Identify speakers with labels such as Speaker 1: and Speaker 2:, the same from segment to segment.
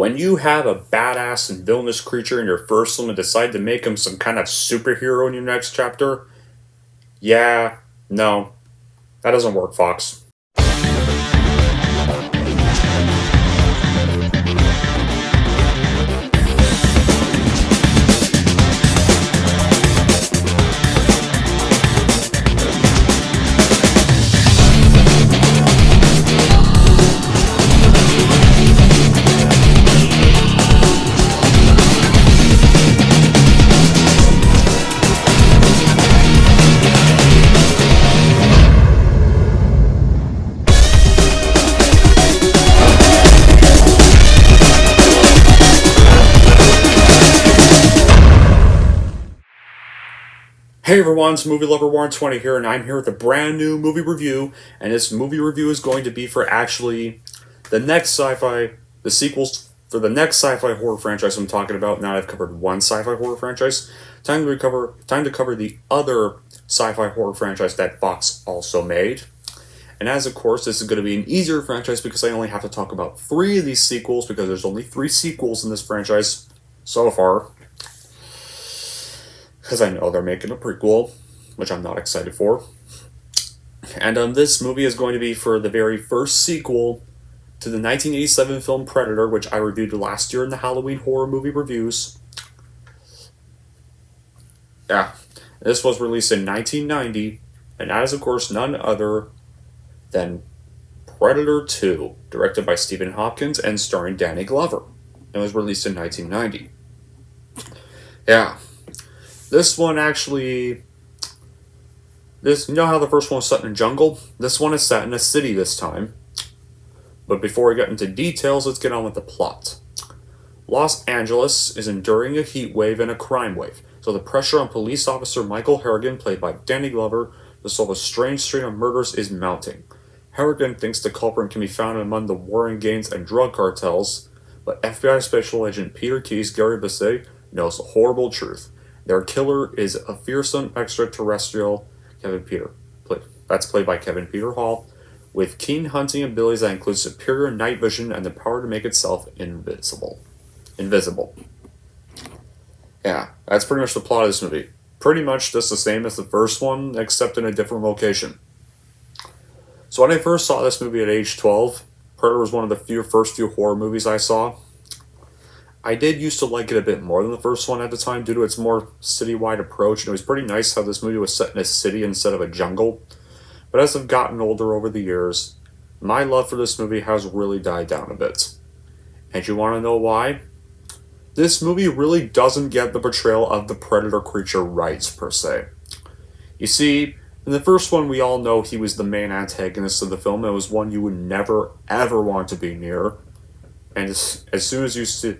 Speaker 1: When you have a badass and villainous creature in your first film and decide to make him some kind of superhero in your next chapter, yeah, no, that doesn't work, Fox. Hey everyone, it's Movie Lover Warren 20 here, and I'm here with a brand new movie review. And this movie review is going to be for actually the sequels for the next sci-fi horror franchise I'm talking about. Now I've covered one sci-fi horror franchise. Time to cover the other sci-fi horror franchise that Fox also made. And as of course, this is going to be an easier franchise because I only have to talk about 3 of these sequels because there's only 3 sequels in this franchise so far. Because I know they're making a prequel, which I'm not excited for. And this movie is going to be for the very first sequel to the 1987 film Predator, which I reviewed last year in the Halloween horror movie reviews. Yeah, this was released in 1990, and that is of course none other than Predator 2, directed by Stephen Hopkins and starring Danny Glover. It was released in 1990. Yeah. This one actually, you know how the first one was set in a jungle? This one is set in a city this time. But before we get into details, let's get on with the plot. Los Angeles is enduring a heat wave and a crime wave, so the pressure on police officer Michael Harrigan, played by Danny Glover, to solve a strange string of murders is mounting. Harrigan thinks the culprit can be found among the warring gangs and drug cartels, but FBI Special Agent Peter Keyes, Gary Busey, knows the horrible truth. Their killer is a fearsome extraterrestrial, that's played by Kevin Peter Hall, with keen hunting abilities that include superior night vision and the power to make itself invisible. Yeah, that's pretty much the plot of this movie. Pretty much just the same as the first one, except in a different location. So when I first saw this movie at age 12, Predator was one of the first few horror movies I saw. I did used to like it a bit more than the first one at the time due to its more citywide approach, and it was pretty nice how this movie was set in a city instead of a jungle. But as I've gotten older over the years, my love for this movie has really died down a bit. And you want to know why? This movie really doesn't get the portrayal of the Predator creature right, per se. You see, in the first one we all know he was the main antagonist of the film, and it was one you would never ever want to be near. And as soon as you saw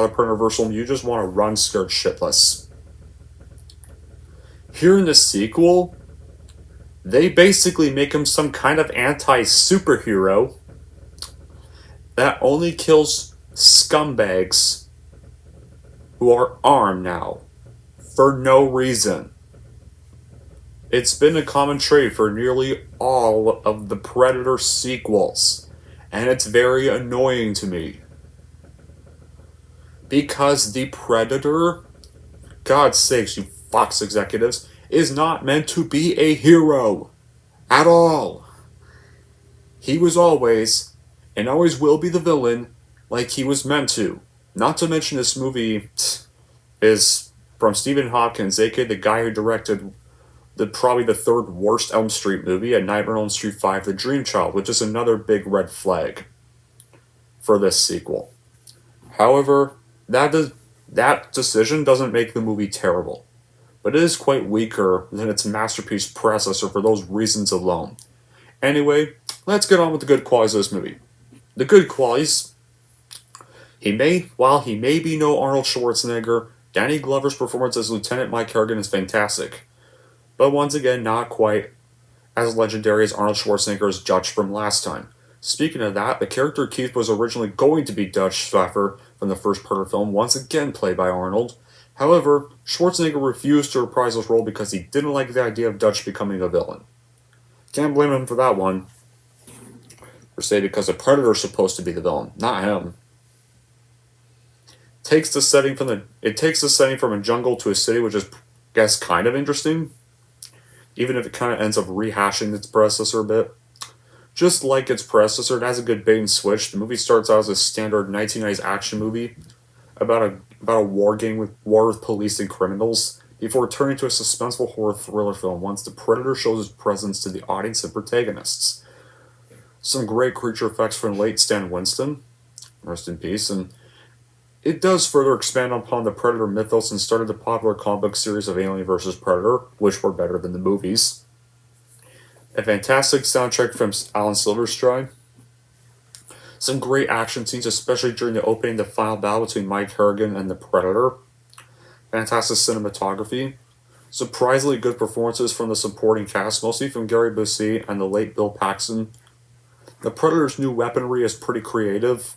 Speaker 1: the Predator versal, you just want to run scared shitless. Here in the sequel, they basically make him some kind of anti-superhero that only kills scumbags who are armed now, for no reason. It's been a common trait for nearly all of the Predator sequels. And it's very annoying to me. Because the Predator, God's sakes, you Fox executives, is not meant to be a hero. At all. He was always, and always will be the villain, like he was meant to. Not to mention this movie is from Stephen Hopkins, aka the guy who directed probably the 3rd worst Elm Street movie, and Nightmare on Elm Street 5, The Dream Child, which is another big red flag for this sequel. However, that decision doesn't make the movie terrible, but it is quite weaker than its masterpiece predecessor for those reasons alone. Anyway, let's get on with the good qualities of this movie. The good qualities: while he may be no Arnold Schwarzenegger, Danny Glover's performance as Lieutenant Mike Harrigan is fantastic. But once again, not quite as legendary as Arnold Schwarzenegger's Dutch from last time. Speaking of that, the character Keith was originally going to be Dutch Schaffer from the first Predator film, once again played by Arnold. However, Schwarzenegger refused to reprise his role because he didn't like the idea of Dutch becoming a villain. Can't blame him for that one. Per se, because the Predator's supposed to be the villain, not him. takes the setting from a jungle to a city, which is, I guess, kind of interesting, even if it kind of ends up rehashing its predecessor a bit. Just like its predecessor, it has a good bait and switch. The movie starts out as a standard 1990s action movie about a war with police and criminals, before turning to a suspenseful horror thriller film once the Predator shows its presence to the audience and protagonists. Some great creature effects from late Stan Winston, rest in peace, and it does further expand upon the Predator mythos and started the popular comic book series of Alien vs. Predator, which were better than the movies. A fantastic soundtrack from Alan Silverstein. Some great action scenes, especially during the opening and the final battle between Mike Harrigan and the Predator. Fantastic cinematography. Surprisingly good performances from the supporting cast, mostly from Gary Busey and the late Bill Paxton. The Predator's new weaponry is pretty creative.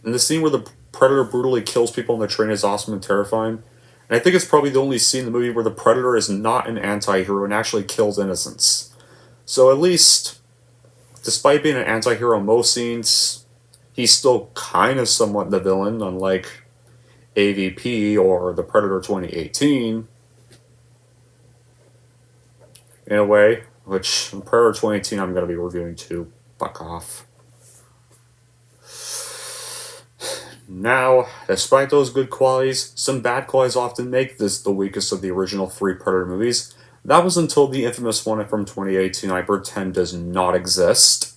Speaker 1: And the scene where the Predator brutally kills people on the train is awesome and terrifying. And I think it's probably the only scene in the movie where the Predator is not an anti-hero and actually kills innocents. So at least, despite being an anti-hero in most scenes, he's still kind of somewhat the villain, unlike AVP or the Predator 2018. In a way, which Predator 2018 I'm going to be reviewing too. Fuck off. Now, despite those good qualities, some bad qualities often make this the weakest of the original three Predator movies. That was until the infamous one from 2018 I pretend does not exist.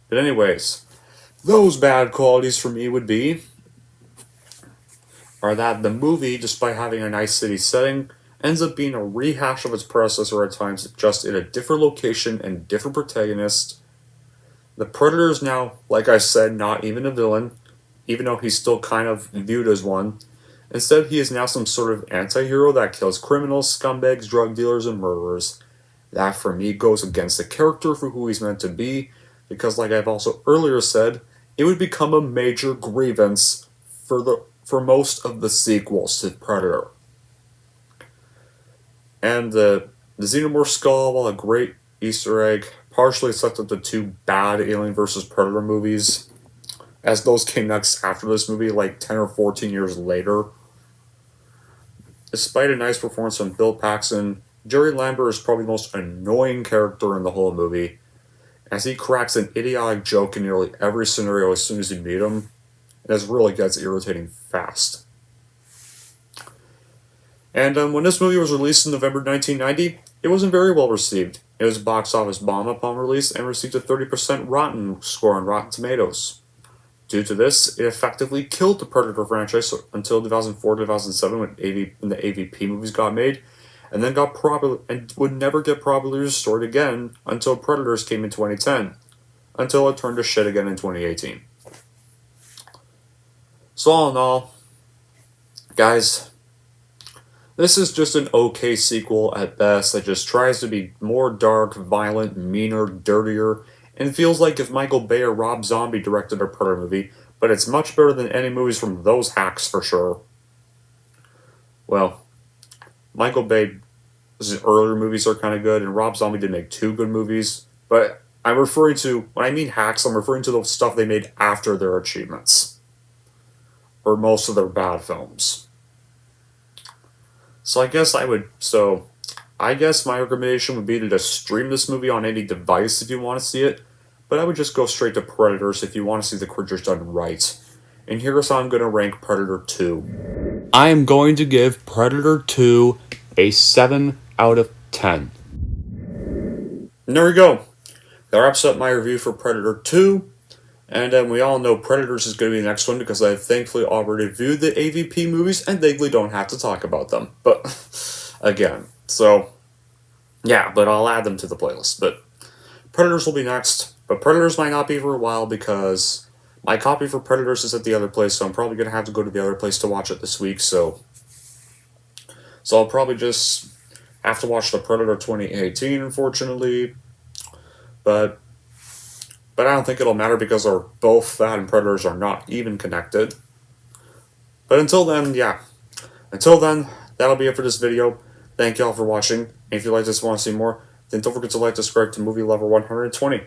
Speaker 1: But anyways, those bad qualities for me would be are that the movie, despite having a nice city setting, ends up being a rehash of its predecessor at times, just in a different location and different protagonist. The Predator is now, like I said, not even a villain, even though he's still kind of viewed as one. Instead, he is now some sort of anti-hero that kills criminals, scumbags, drug dealers, and murderers. That, for me, goes against the character for who he's meant to be, because like I've also earlier said, it would become a major grievance for most of the sequels to Predator. And the Xenomorph skull, while a great Easter egg, partially sets up the two bad Alien vs. Predator movies, as those came next after this movie, like 10 or 14 years later. Despite a nice performance from Bill Paxton, Jerry Lambert is probably the most annoying character in the whole movie, as he cracks an idiotic joke in nearly every scenario as soon as you meet him, and it really gets irritating fast. And when this movie was released in November 1990, it wasn't very well received. It was a box office bomb upon release and received a 30% Rotten score on Rotten Tomatoes. Due to this, it effectively killed the Predator franchise until 2004-2007 when the AVP movies got made, and then would never get properly restored again until Predators came in 2010, until it turned to shit again in 2018. So all in all, guys, this is just an okay sequel at best that just tries to be more dark, violent, meaner, dirtier, and feels like if Michael Bay or Rob Zombie directed a Predator movie, but it's much better than any movies from those hacks for sure. Well, Michael Bay's earlier movies are kind of good, and Rob Zombie did make two good movies, but when I mean hacks, I'm referring to the stuff they made after their achievements, or most of their bad films. So I guess my recommendation would be to just stream this movie on any device if you want to see it, but I would just go straight to Predators if you want to see the creatures done right. And here's how I'm going to rank Predator 2. I am going to give Predator 2 a 7 out of 10. And there we go. That wraps up my review for Predator 2. And we all know Predators is going to be the next one because I've thankfully already reviewed the AVP movies and thankfully don't have to talk about them. But, again, so, yeah, but I'll add them to the playlist. But Predators will be next. But Predators might not be for a while because my copy for Predators is at the other place, so I'm probably going to have to go to the other place to watch it this week. So I'll probably just have to watch the Predator 2018, unfortunately. But I don't think it'll matter because both that and Predators are not even connected. But until then, yeah. Until then, that'll be it for this video. Thank y'all for watching. And if you like this and want to see more, then don't forget to like, subscribe to Movie Lover 120.